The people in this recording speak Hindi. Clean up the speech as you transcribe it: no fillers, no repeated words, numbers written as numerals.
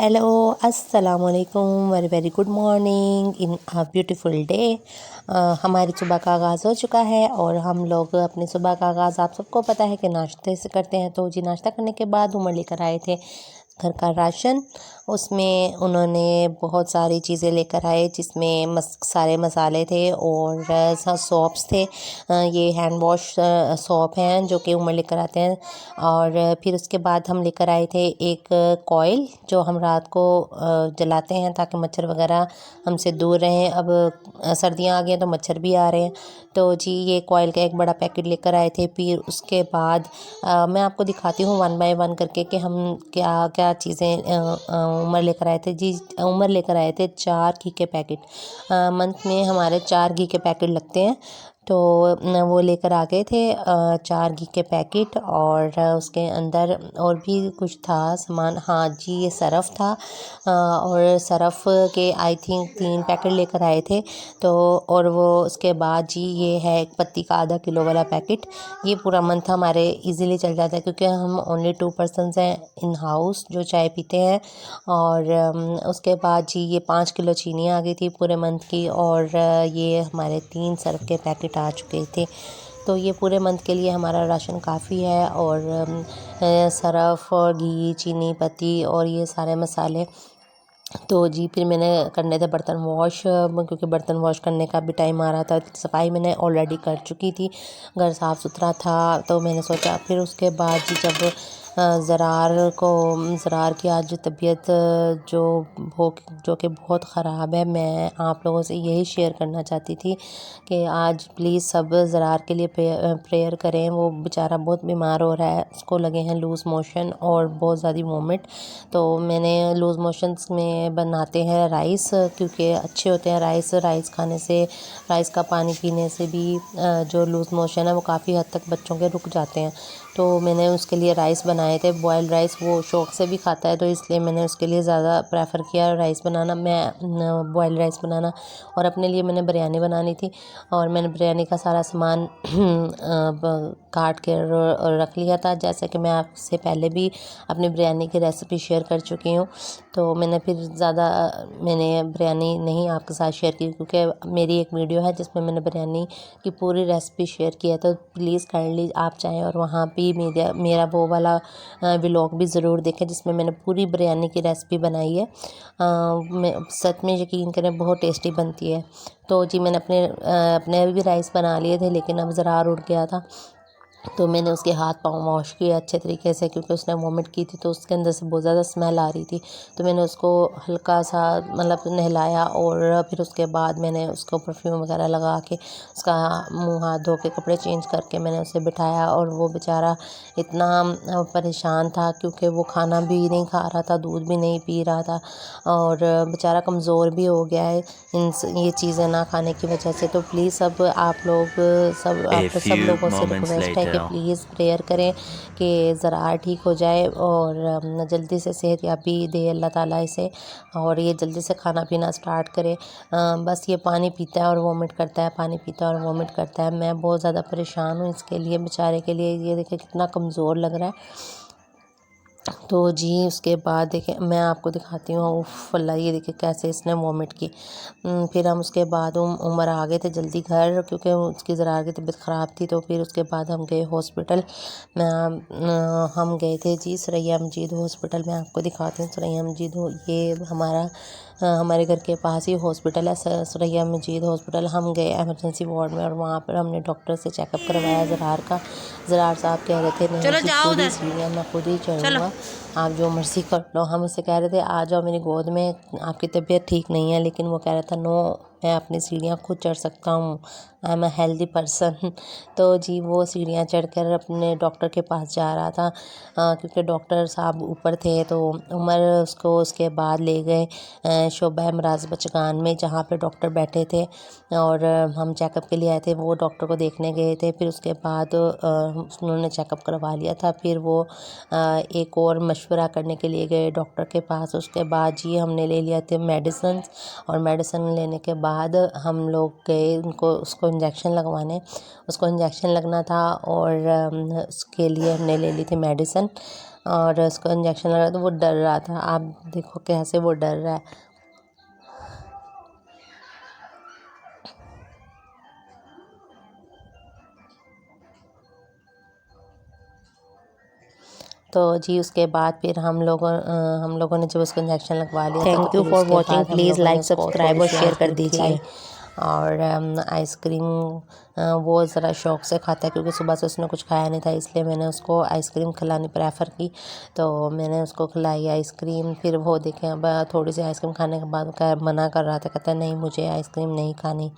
हेलो, अस्सलाम वालेकुम, very very good morning in a beautiful day. हमारी सुबह का आगाज़ हो चुका है और हम लोग अपनी सुबह का आगाज़ आप सबको पता है कि नाश्ते से करते हैं। तो जी नाश्ता करने के बाद उमर लेकर आए थे घर का राशन। उसमें उन्होंने बहुत सारी चीज़ें लेकर आए जिसमें सारे मसाले थे और सौंप्स थे। ये हैंड वॉश सौंप हैं जो कि उमर लेकर आते हैं। और फिर उसके बाद हम लेकर आए थे एक कॉइल जो हम रात को जलाते हैं ताकि मच्छर वगैरह हमसे दूर रहें। अब सर्दियाँ आ गई हैं तो मच्छर भी आ रहे हैं। तो जी ये कॉइल का एक बड़ा पैकेट लेकर आए थे। फिर उसके बाद मैं आपको दिखाती हूँ वन बाय वन करके कि हम क्या क्या चीज़ें उमर लेकर आए थे। जी उमर लेकर आए थे 4 घी के पैकेट। मंथ में हमारे 4 घी के पैकेट लगते हैं। तो वो लेकर आ गए थे 4 घी के पैकेट और उसके अंदर और भी कुछ था सामान। हाँ जी ये सरफ़ था और सरफ़ के आई थिंक 3 पैकेट लेकर आए थे। तो और वो उसके बाद जी ये है एक पत्ती का आधा किलो वाला पैकेट। ये पूरा मंथ हमारे इजीली चल जाता है क्योंकि हम ओनली 2 पर्सन्स हैं इन हाउस जो चाय पीते हैं। और उसके बाद जी ये 5 किलो चीनी आ गई थी पूरे मंथ की और ये हमारे 3 सर्फ़ के पैकेट आ चुके थे। तो ये पूरे मंथ के लिए हमारा राशन काफ़ी है। और सरफ़ और घी, चीनी पत्ती और ये सारे मसाले। तो जी फिर मैंने करने थे बर्तन वॉश क्योंकि बर्तन वॉश करने का भी टाइम आ रहा था। सफाई मैंने ऑलरेडी कर चुकी थी, घर साफ़ सुथरा था। तो मैंने सोचा फिर उसके बाद जी जब ज़रार की आज तबीयत जो जो कि बहुत ख़राब है, मैं आप लोगों से यही शेयर करना चाहती थी कि आज प्लीज़ सब ज़रार के लिए प्रेयर करें। वो बेचारा बहुत बीमार हो रहा है, उसको लगे हैं लूज़ मोशन और बहुत ज़्यादा वोमिट। तो मैंने लूज़ मोशंस में बनाते हैं राइस क्योंकि अच्छे होते हैं राइस खाने से, राइस का पानी पीने से भी जो लूज़ मोशन है वो काफ़ी हद तक बच्चों के रुक जाते हैं। तो मैंने उसके लिए राइस बनाए थे बॉयल्ड राइस, वो शौक़ से भी खाता है तो इसलिए मैंने उसके लिए ज़्यादा प्रेफर किया राइस बनाना, मैं बॉयल्ड राइस बनाना। और अपने लिए मैंने बिरयानी बनानी थी और मैंने बिरयानी का सारा सामान काट के रख लिया था। जैसे कि मैं आपसे पहले भी अपनी बिरयानी की रेसिपी शेयर कर चुकी हूँ। तो मैंने फिर मैंने बिरयानी नहीं आपके साथ शेयर की क्योंकि मेरी एक वीडियो है जिसमें मैंने बिरयानी की पूरी रेसिपी शेयर की है। तो प्लीज़ काइंडली आप चाहें और वहाँ भी मेरा वो वाला व्लॉग भी ज़रूर देखें जिसमें मैंने पूरी बिरयानी की रेसिपी बनाई है। मैं सच में यकीन करें बहुत टेस्टी बनती है। तो जी मैंने अपने भी राइस बना लिए थे लेकिन अब ज़रा उड़ गया था तो मैंने उसके हाथ पाँव वॉश किए अच्छे तरीके से क्योंकि उसने वॉमिट की थी तो उसके अंदर से बहुत ज़्यादा स्मेल आ रही थी। तो मैंने उसको हल्का सा मतलब नहलाया और फिर उसके बाद मैंने उसको परफ्यूम वगैरह लगा के उसका मुंह हाथ धो के कपड़े चेंज करके मैंने उसे बिठाया। और वो बेचारा इतना परेशान था क्योंकि वो खाना भी नहीं खा रहा था, दूध भी नहीं पी रहा था और बेचारा कमज़ोर भी हो गया है ये चीज़ें ना खाने की वजह से। तो प्लीज़ सब आप सब लोगों से रिक्वेस्ट है कि प्लीज़ प्रेयर करें कि ज़रा ठीक हो जाए और जल्दी से सेहतयाबी दे अल्लाह ताला इसे और ये जल्दी से खाना पीना स्टार्ट करे। बस ये पानी पीता है और वॉमिट करता है, पानी पीता है और वॉमिट करता है। मैं बहुत ज़्यादा परेशान हूँ इसके लिए, बेचारे के लिए। ये देखिए कितना कमज़ोर लग रहा है। तो जी उसके बाद देखिए मैं आपको दिखाती हूँ। उफ़ अल्लाह, ये देखिए कैसे इसने वॉमिट की। फिर हम उसके बाद उमर आ गए थे जल्दी घर क्योंकि उसकी ज़रा की तबीयत ख़राब थी। तो फिर उसके बाद हम गए हॉस्पिटल। हम गए थे जी सरैया मजीद हॉस्पिटल। मैं आपको दिखाती हूँ सरैया मजीद ये हमारे घर के पास ही हॉस्पिटल है सरैया मजीद हॉस्पिटल। हम गए एमरजेंसी वार्ड में और वहाँ पर हमने डॉक्टर से चेकअप करवाया ज़रार का। ज़रार साहब कह रहे थे नहीं जी खुद ही सीढ़ियाँ मैं खुद ही चढ़ूँगा, आप जो मर्ज़ी कर लो। हम उससे कह रहे थे आ जाओ मेरी गोद में, आपकी तबीयत ठीक नहीं है, लेकिन वो कह रहा था नो मैं अपनी सीढ़ियाँ खुद चढ़ सकता हूँ, I am a healthy person. तो जी वो सीढ़ियाँ चढ़कर अपने डॉक्टर के पास जा रहा था क्योंकि डॉक्टर साहब ऊपर थे। तो उमर उसको उसके बाद ले गए शोबा अमराज बचगान में जहाँ पे डॉक्टर बैठे थे और हम चेकअप के लिए आए थे, वो डॉक्टर को देखने गए थे। फिर उसके बाद उन्होंने चेकअप करवा लिया था। फिर वो एक और मशवरा करने के लिए गए डॉक्टर के पास। उसके बाद जी हमने ले लिया थे मेडिसिन और मेडिसिन लेने के बाद हम लोग गए उसको इंजेक्शन लगवाने। उसको इंजेक्शन लगना था और उसके लिए हमने ले ली थी मेडिसिन। और उसको इंजेक्शन लगा तो वो डर रहा था। आप देखो कैसे वो डर रहा है। तो जी उसके बाद फिर हम लोगों ने जब उसको इंजेक्शन लगवा लिया था, थैंक तो यू फिर फॉर उसके वॉचिंग। बाद हम प्लीज़ लोगों ने लाइक उसको सब्सक्राइब थोड़ी और सी शेयर कर आइसक्रीम दीजिए। खिलाई। और आइसक्रीम वो ज़रा शौक से खाता है, क्योंकि सुबह से उसने कुछ खाया नहीं था, इसलिए मैंने उसको आइसक्रीम खिलानी प्रेफर की। तो मैंने उसको खिलाई आइसक्रीम। फिर वो देखें अब थोड़ी सी आइसक्रीम खाने के बाद मना कर रहा था, कहता नहीं मुझे आइसक्रीम नहीं खानी।